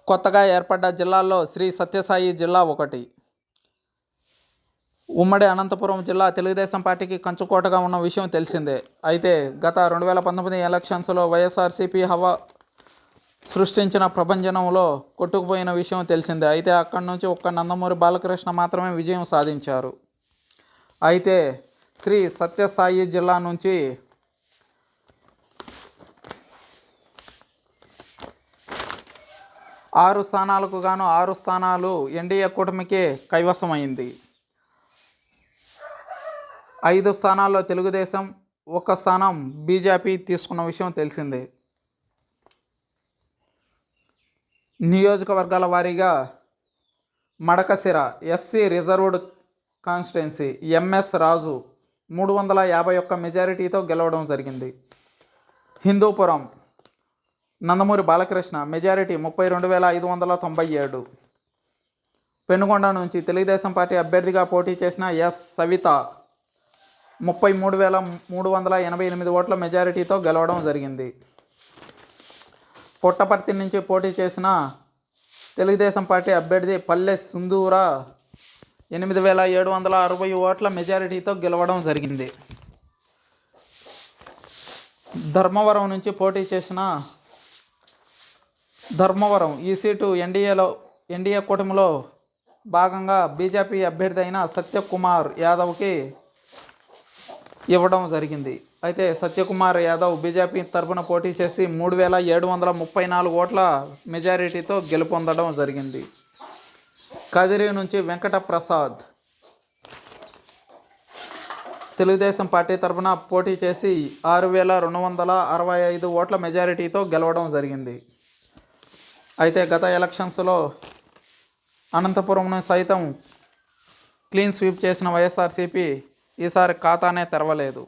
కొత్తగా ఏర్పడ్డ జిల్లాల్లో శ్రీ సత్యసాయి జిల్లా ఒకటి. ఉమ్మడి అనంతపురం జిల్లా తెలుగుదేశం పార్టీకి కంచుకోటగా ఉన్న విషయం తెలిసిందే. అయితే గత 2019 ఎలక్షన్స్లో వైఎస్ఆర్సీపీ హవా సృష్టించిన ప్రభంజనంలో కొట్టుకుపోయిన విషయం తెలిసిందే. అయితే అక్కడి నుంచి ఒక్క నందమూరి బాలకృష్ణ మాత్రమే విజయం సాధించారు. అయితే శ్రీ సత్యసాయి జిల్లా నుంచి 6 స్థానాలకు గాను 6 స్థానాలు ఎన్డీఏ కూటమికి కైవసమైంది. 5 స్థానాల్లో తెలుగుదేశం, 1 స్థానం బీజేపీ తీసుకున్న విషయం తెలిసిందే. నియోజకవర్గాల వారీగా Madakasira SC reserved constituency MS Raju 351 మెజారిటీతో గెలవడం జరిగింది. హిందూపురం నందమూరి బాలకృష్ణ మెజారిటీ 32,597. పెనుగొండ నుంచి తెలుగుదేశం పార్టీ అభ్యర్థిగా పోటీ చేసిన ఎస్ సవిత 33,388 ఓట్ల మెజారిటీతో గెలవడం జరిగింది. పుట్టపర్తి నుంచి పోటీ చేసిన తెలుగుదేశం పార్టీ అభ్యర్థి పల్లె సుందూర 8,760 ఓట్ల మెజారిటీతో గెలవడం జరిగింది. ధర్మవరం నుంచి పోటీ చేసిన ధర్మవరం ఈ సీటు ఎన్డీఏ కూటమిలో భాగంగా బీజేపీ అభ్యర్థి అయిన సత్యకుమార్ యాదవ్కి ఇవ్వడం జరిగింది. అయితే సత్యకుమార్ యాదవ్ బీజేపీ తరఫున పోటీ చేసి 3,734 ఓట్ల మెజారిటీతో గెలుపొందడం జరిగింది. కదిరి నుంచి వెంకట ప్రసాద్ తెలుగుదేశం పార్టీ తరఫున పోటీ చేసి 6,265 ఓట్ల మెజారిటీతో గెలవడం జరిగింది. అయితే గత ఎలక్షన్స్లో అనంతపురంను సైతం క్లీన్ స్వీప్ చేసిన వైఎస్ఆర్సీపీ ఈసారి ఖాతానే తెరవలేదు.